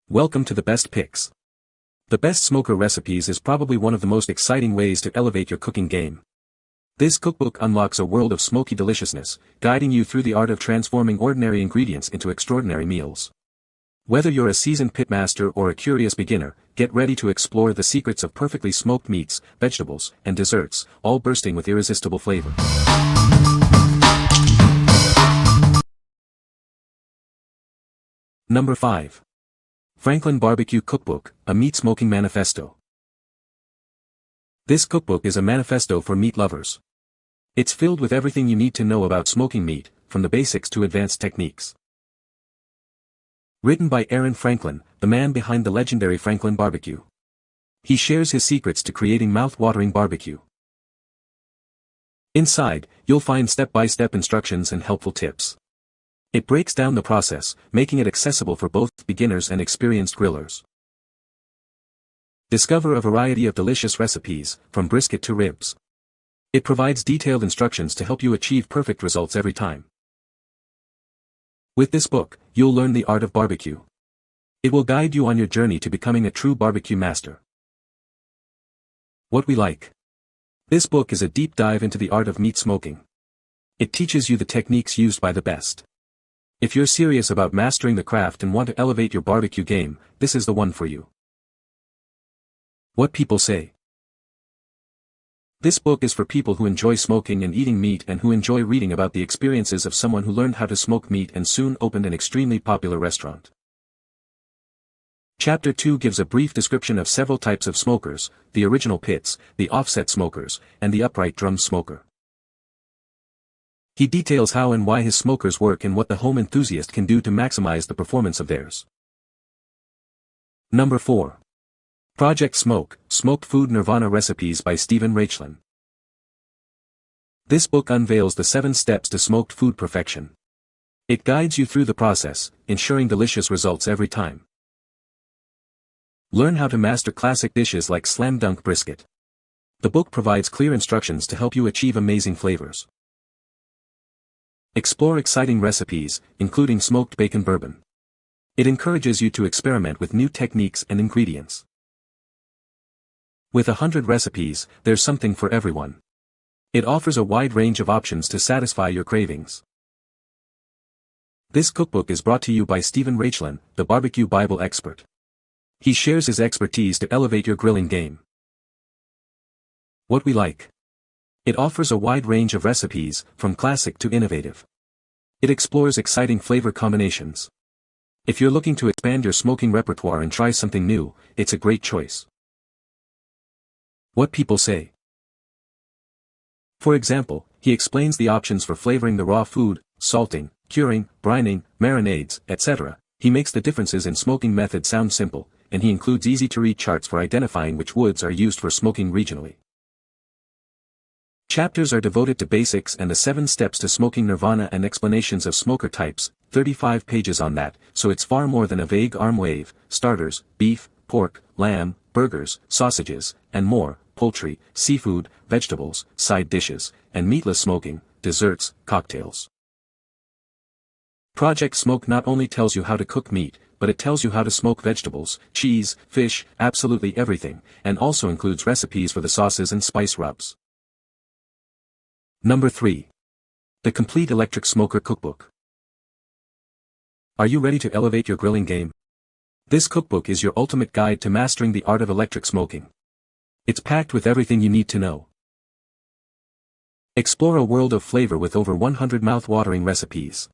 Welcome to the Best Picks. The Best Smoker Recipes is probably one of the most exciting ways to elevate your cooking game. This cookbook unlocks a world of smoky deliciousness, guiding you through the art of transforming ordinary ingredients into extraordinary meals. Whether you're a seasoned pitmaster or a curious beginner, get ready to explore the secrets of perfectly smoked meats, vegetables, and desserts, all bursting with irresistible flavor. Number 5. Raichlen Barbecue Cookbook, a Meat Smoking Manifesto. This cookbook is a manifesto for meat lovers. It's filled with everything you need to know about smoking meat, from the basics to advanced techniques. Written by Raichlen, the man behind the legendary Raichlen barbecue. He shares his secrets to creating mouth-watering barbecue. Inside, you'll find step-by-step instructions and helpful tips. It breaks down the process, making it accessible for both beginners and experienced grillers. Discover a variety of delicious recipes, from brisket to ribs. It provides detailed instructions to help you achieve perfect results every time. With this book, you'll learn the art of barbecue. It will guide you on your journey to becoming a true barbecue master. What we like. This book is a deep dive into the art of meat smoking. It teaches you the techniques used by the best. If you're serious about mastering the craft and want to elevate your barbecue game, this is the one for you. What people say. This book is for people who enjoy smoking and eating meat and who enjoy reading about the experiences of someone who learned how to smoke meat and soon opened an extremely popular restaurant. Chapter 2 gives a brief description of several types of smokers, the original pits, the offset smokers, and the upright drum smoker. He details how and why his smokers work and what the home enthusiast can do to maximize the performance of theirs. Number 4. Project Smoke, Smoked Food Nirvana Recipes by Raichlen. This book unveils the 7 steps to smoked food perfection. It guides you through the process, ensuring delicious results every time. Learn how to master classic dishes like slam dunk brisket. The book provides clear instructions to help you achieve amazing flavors. Explore exciting recipes, including smoked bacon bourbon. It encourages you to experiment with new techniques and ingredients. With 100 recipes, there's something for everyone. It offers a wide range of options to satisfy your cravings. This cookbook is brought to you by Raichlen, the barbecue Bible expert. He shares his expertise to elevate your grilling game. What we like. It offers a wide range of recipes, from classic to innovative. It explores exciting flavor combinations. If you're looking to expand your smoking repertoire and try something new, it's a great choice. What people say. For example, he explains the options for flavoring the raw food, salting, curing, brining, marinades, etc. He makes the differences in smoking methods sound simple, and he includes easy-to-read charts for identifying which woods are used for smoking regionally. Chapters are devoted to basics and the 7 steps to smoking Nirvana and explanations of smoker types, 35 pages on that, so it's far more than a vague arm wave, starters, beef, pork, lamb, burgers, sausages, and more, poultry, seafood, vegetables, side dishes, and meatless smoking, desserts, cocktails. Project Smoke not only tells you how to cook meat, but it tells you how to smoke vegetables, cheese, fish, absolutely everything, and also includes recipes for the sauces and spice rubs. Number 3. The Complete Electric Smoker Cookbook. Are you ready to elevate your grilling game? This cookbook is your ultimate guide to mastering the art of electric smoking. It's packed with everything you need to know. Explore a world of flavor with over 100 mouth-watering recipes.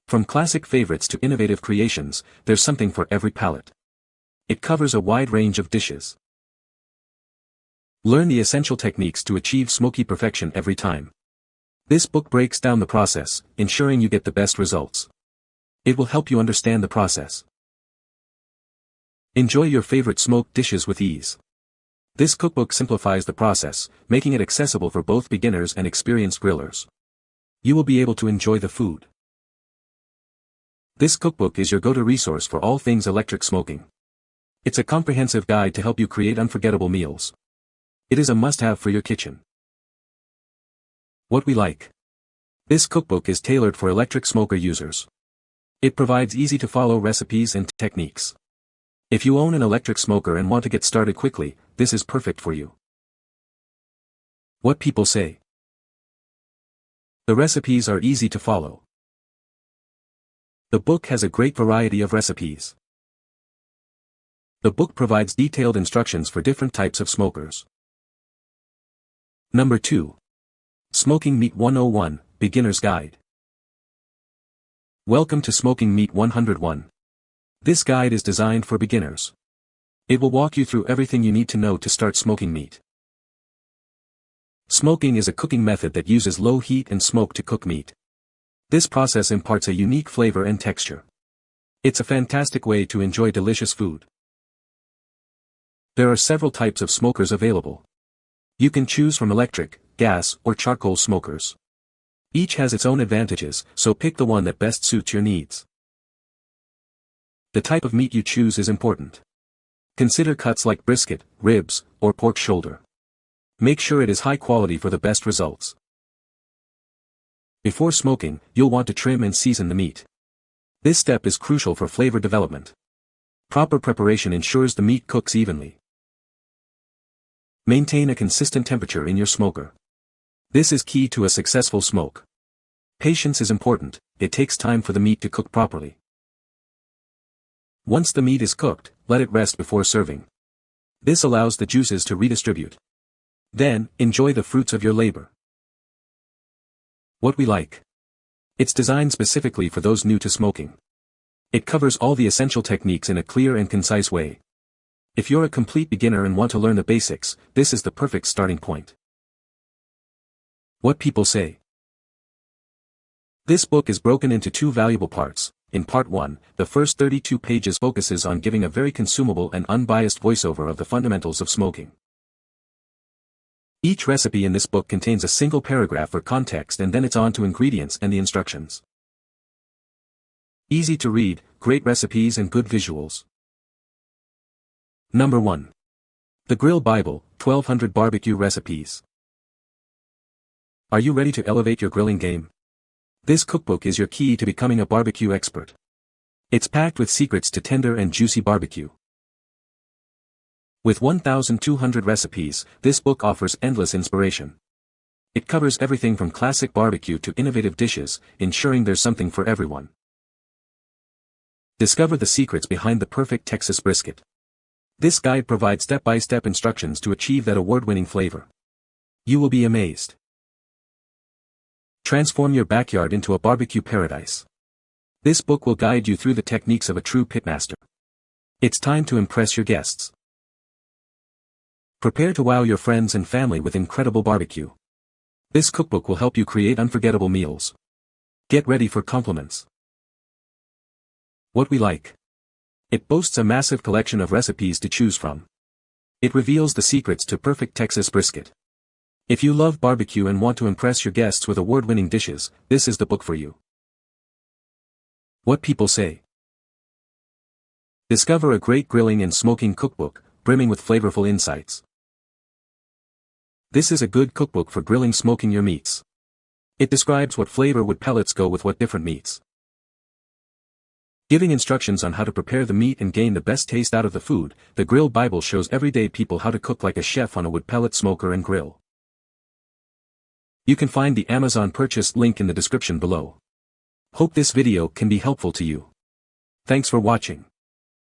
From classic favorites to innovative creations, there's something for every palate. It covers a wide range of dishes. Learn the essential techniques to achieve smoky perfection every time. This book breaks down the process, ensuring you get the best results. It will help you understand the process. Enjoy your favorite smoked dishes with ease. This cookbook simplifies the process, making it accessible for both beginners and experienced grillers. You will be able to enjoy the food. This cookbook is your go-to resource for all things electric smoking. It's a comprehensive guide to help you create unforgettable meals. It is a must-have for your kitchen. What we like. This cookbook is tailored for electric smoker users. It provides easy-to-follow recipes and techniques. If you own an electric smoker and want to get started quickly, this is perfect for you. What people say. The recipes are easy to follow. The book has a great variety of recipes. The book provides detailed instructions for different types of smokers. Number 2. Smoking Meat 101, Beginner's Guide. Welcome to Smoking Meat 101. This guide is designed for beginners. It will walk you through everything you need to know to start smoking meat. Smoking is a cooking method that uses low heat and smoke to cook meat. This process imparts a unique flavor and texture. It's a fantastic way to enjoy delicious food. There are several types of smokers available. You can choose from electric, gas, or charcoal smokers. Each has its own advantages, so pick the one that best suits your needs. The type of meat you choose is important. Consider cuts like brisket, ribs, or pork shoulder. Make sure it is high quality for the best results. Before smoking, you'll want to trim and season the meat. This step is crucial for flavor development. Proper preparation ensures the meat cooks evenly. Maintain a consistent temperature in your smoker. This is key to a successful smoke. Patience is important, it takes time for the meat to cook properly. Once the meat is cooked, let it rest before serving. This allows the juices to redistribute. Then, enjoy the fruits of your labor. What we like. It's designed specifically for those new to smoking. It covers all the essential techniques in a clear and concise way. If you're a complete beginner and want to learn the basics, this is the perfect starting point. What people say. This book is broken into 2 valuable parts. In Part 1, the first 32 pages focuses on giving a very consumable and unbiased voiceover of the fundamentals of smoking. Each recipe in this book contains a single paragraph for context, and then it's on to ingredients and the instructions. Easy to read, great recipes and good visuals. Number 1. The Grill Bible, 1200 Barbecue Recipes. Are you ready to elevate your grilling game? This cookbook is your key to becoming a barbecue expert. It's packed with secrets to tender and juicy barbecue. With 1,200 recipes, this book offers endless inspiration. It covers everything from classic barbecue to innovative dishes, ensuring there's something for everyone. Discover the secrets behind the perfect Texas brisket. This guide provides step-by-step instructions to achieve that award-winning flavor. You will be amazed. Transform your backyard into a barbecue paradise. This book will guide you through the techniques of a true pitmaster. It's time to impress your guests. Prepare to wow your friends and family with incredible barbecue. This cookbook will help you create unforgettable meals. Get ready for compliments. What we like. It boasts a massive collection of recipes to choose from. It reveals the secrets to perfect Texas brisket. If you love barbecue and want to impress your guests with award-winning dishes, this is the book for you. What people say. Discover a great grilling and smoking cookbook, brimming with flavorful insights. This is a good cookbook for grilling, smoking your meats. It describes what flavor would pellets go with what different meats. Giving instructions on how to prepare the meat and gain the best taste out of the food, the Grill Bible shows everyday people how to cook like a chef on a wood pellet smoker and grill. You can find the Amazon purchase link in the description below. Hope this video can be helpful to you. Thanks for watching.